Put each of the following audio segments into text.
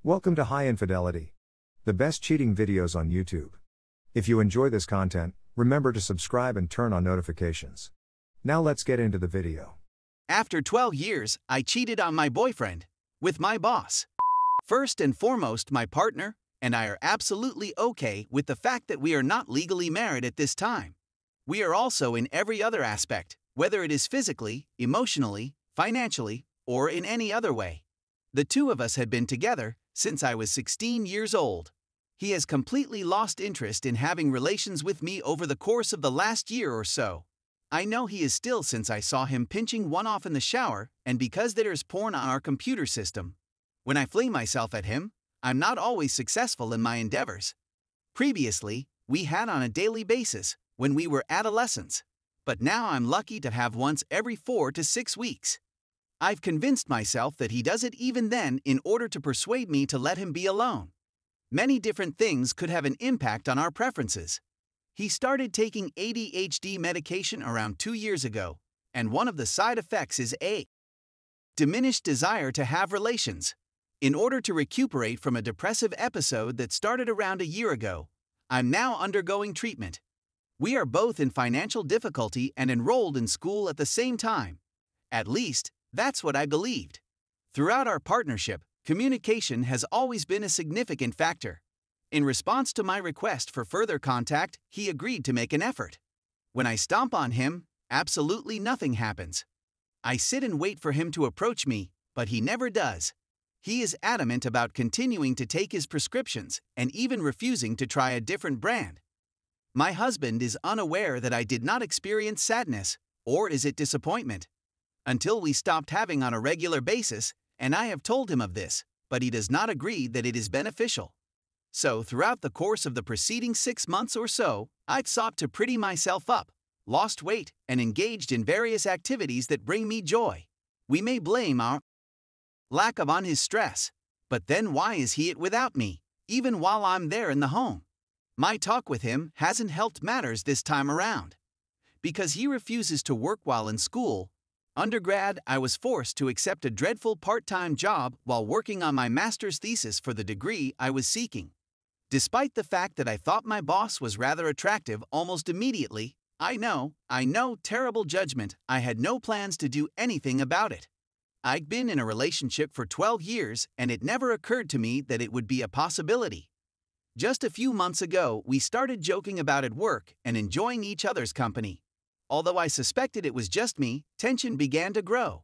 Welcome to High Infidelity, the best cheating videos on YouTube. If you enjoy this content, remember to subscribe and turn on notifications. Now let's get into the video. After 12 years, I cheated on my boyfriend with my boss. First and foremost, my partner and I are absolutely okay with the fact that we are not legally married at this time. We are also in every other aspect, whether it is physically, emotionally, financially, or in any other way. The two of us had been together since I was 16 years old. He has completely lost interest in having relations with me over the course of the last year or so. I know he is still, since I saw him pinching one off in the shower, and because there's porn on our computer system. When I fling myself at him, I'm not always successful in my endeavors. Previously, we had on a daily basis when we were adolescents, but now I'm lucky to have once every 4 to 6 weeks. I've convinced myself that he does it even then in order to persuade me to let him be alone. Many different things could have an impact on our preferences. He started taking ADHD medication around 2 years ago, and one of the side effects is a diminished desire to have relations. In order to recuperate from a depressive episode that started around a year ago, I'm now undergoing treatment. We are both in financial difficulty and enrolled in school at the same time. At least, that's what I believed. Throughout our partnership, communication has always been a significant factor. In response to my request for further contact, he agreed to make an effort. When I stomp on him, absolutely nothing happens. I sit and wait for him to approach me, but he never does. He is adamant about continuing to take his prescriptions and even refusing to try a different brand. My husband is unaware that I did not experience sadness, or is it disappointment, until we stopped having on a regular basis, and I have told him of this, but he does not agree that it is beneficial. So throughout the course of the preceding 6 months or so, I've sought to pretty myself up, lost weight, and engaged in various activities that bring me joy. We may blame our lack of on his stress, but then why is he it without me, even while I'm there in the home? My talk with him hasn't helped matters this time around. Because he refuses to work while in school, undergrad, I was forced to accept a dreadful part-time job while working on my master's thesis for the degree I was seeking. Despite the fact that I thought my boss was rather attractive almost immediately, I know, terrible judgment, I had no plans to do anything about it. I'd been in a relationship for 12 years and it never occurred to me that it would be a possibility. Just a few months ago, we started joking about at work and enjoying each other's company. Although I suspected it was just me, tension began to grow.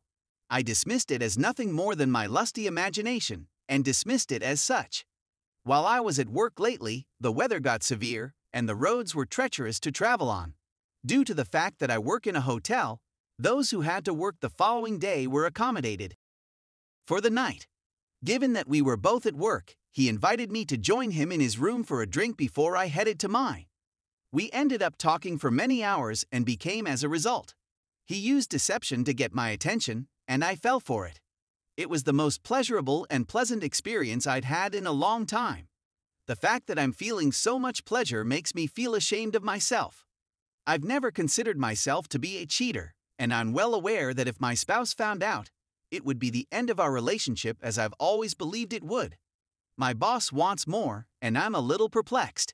I dismissed it as nothing more than my lusty imagination, and dismissed it as such. While I was at work lately, the weather got severe, and the roads were treacherous to travel on. Due to the fact that I work in a hotel, those who had to work the following day were accommodated for the night. Given that we were both at work, he invited me to join him in his room for a drink before I headed to mine. We ended up talking for many hours and became as a result. He used deception to get my attention, and I fell for it. It was the most pleasurable and pleasant experience I'd had in a long time. The fact that I'm feeling so much pleasure makes me feel ashamed of myself. I've never considered myself to be a cheater, and I'm well aware that if my spouse found out, it would be the end of our relationship, as I've always believed it would. My boss wants more, and I'm a little perplexed.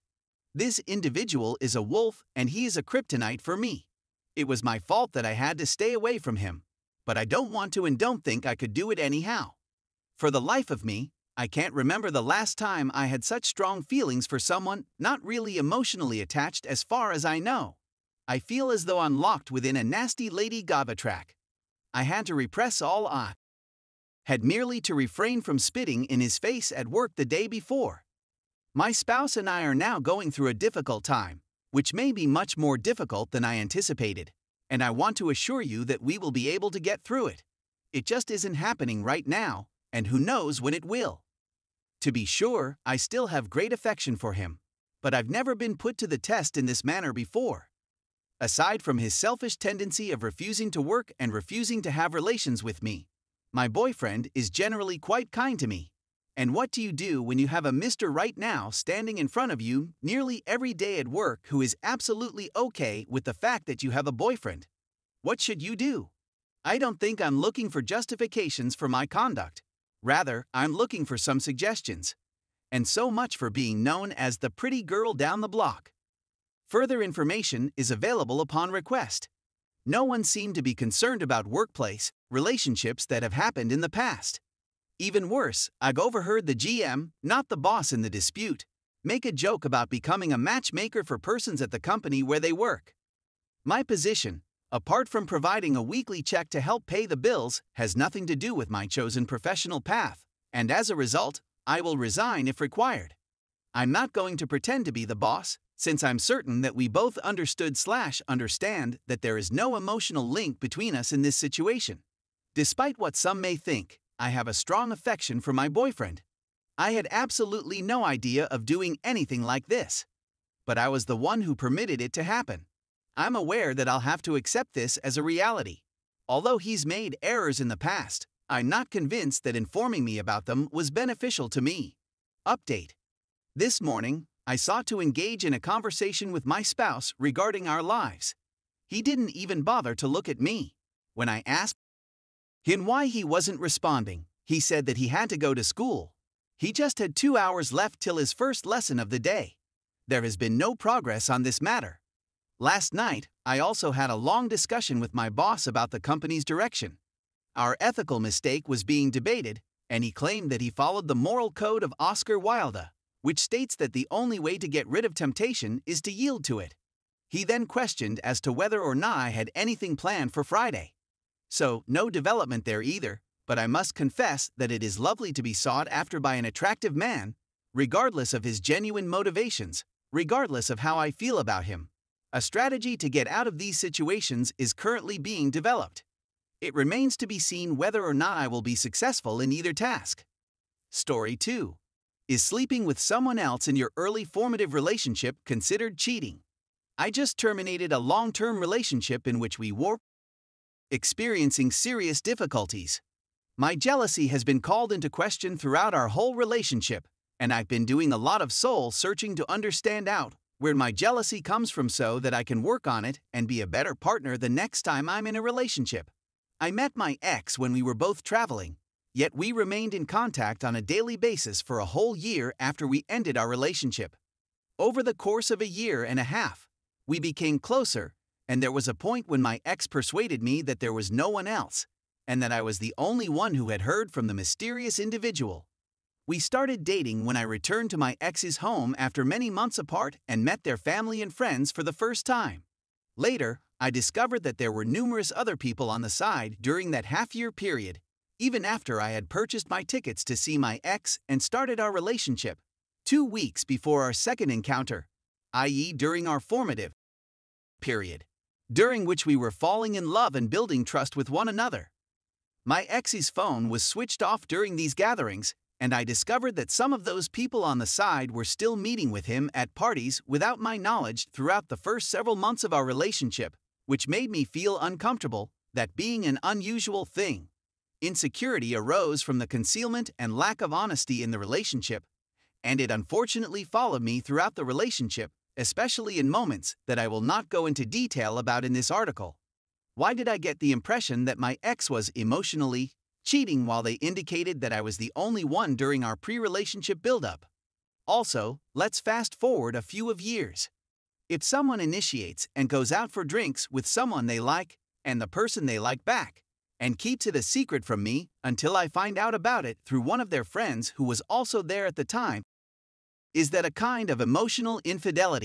This individual is a wolf, and he is a kryptonite for me. It was my fault that I had to stay away from him, but I don't want to and don't think I could do it anyhow. For the life of me, I can't remember the last time I had such strong feelings for someone, not really emotionally attached as far as I know. I feel as though I'm locked within a nasty Lady Gaga track. I had to repress all I had merely to refrain from spitting in his face at work the day before. My spouse and I are now going through a difficult time, which may be much more difficult than I anticipated, and I want to assure you that we will be able to get through it. It just isn't happening right now, and who knows when it will. To be sure, I still have great affection for him, but I've never been put to the test in this manner before. Aside from his selfish tendency of refusing to work and refusing to have relations with me, my boyfriend is generally quite kind to me. And what do you do when you have a Mr. Right Now standing in front of you nearly every day at work who is absolutely okay with the fact that you have a boyfriend? What should you do? I don't think I'm looking for justifications for my conduct. Rather, I'm looking for some suggestions. And so much for being known as the pretty girl down the block. Further information is available upon request. No one seemed to be concerned about workplace relationships that have happened in the past. Even worse, I've overheard the GM, not the boss in the dispute, make a joke about becoming a matchmaker for persons at the company where they work. My position, apart from providing a weekly check to help pay the bills, has nothing to do with my chosen professional path, and as a result, I will resign if required. I'm not going to pretend to be the boss, since I'm certain that we both understand that there is no emotional link between us in this situation. Despite what some may think, I have a strong affection for my boyfriend. I had absolutely no idea of doing anything like this. But I was the one who permitted it to happen. I'm aware that I'll have to accept this as a reality. Although he's made errors in the past, I'm not convinced that informing me about them was beneficial to me. Update. This morning, I sought to engage in a conversation with my spouse regarding our lives. He didn't even bother to look at me. When I asked him why he wasn't responding, he said that he had to go to school. He just had 2 hours left till his first lesson of the day. There has been no progress on this matter. Last night, I also had a long discussion with my boss about the company's direction. Our ethical mistake was being debated, and he claimed that he followed the moral code of Oscar Wilde, which states that the only way to get rid of temptation is to yield to it. He then questioned as to whether or not I had anything planned for Friday. So, no development there either, but I must confess that it is lovely to be sought after by an attractive man, regardless of his genuine motivations, regardless of how I feel about him. A strategy to get out of these situations is currently being developed. It remains to be seen whether or not I will be successful in either task. Story 2. Is sleeping with someone else in your early formative relationship considered cheating? I just terminated a long-term relationship in which we were experiencing serious difficulties. My jealousy has been called into question throughout our whole relationship, and I've been doing a lot of soul-searching to understand out where my jealousy comes from so that I can work on it and be a better partner the next time I'm in a relationship. I met my ex when we were both traveling, yet we remained in contact on a daily basis for a whole year after we ended our relationship. Over the course of a year and a half, we became closer, and there was a point when my ex persuaded me that there was no one else, and that I was the only one who had heard from the mysterious individual. We started dating when I returned to my ex's home after many months apart and met their family and friends for the first time. Later, I discovered that there were numerous other people on the side during that half-year period, even after I had purchased my tickets to see my ex and started our relationship, 2 weeks before our second encounter, i.e. during our formative period, during which we were falling in love and building trust with one another. My ex's phone was switched off during these gatherings, and I discovered that some of those people on the side were still meeting with him at parties without my knowledge throughout the first several months of our relationship, which made me feel uncomfortable, that being an unusual thing. Insecurity arose from the concealment and lack of honesty in the relationship, and it unfortunately followed me throughout the relationship, especially in moments that I will not go into detail about in this article. Why did I get the impression that my ex was emotionally cheating while they indicated that I was the only one during our pre-relationship buildup? Also, let's fast forward a few of years. If someone initiates and goes out for drinks with someone they like, and the person they like back, and keeps it a secret from me until I find out about it through one of their friends who was also there at the time, is that a kind of emotional infidelity?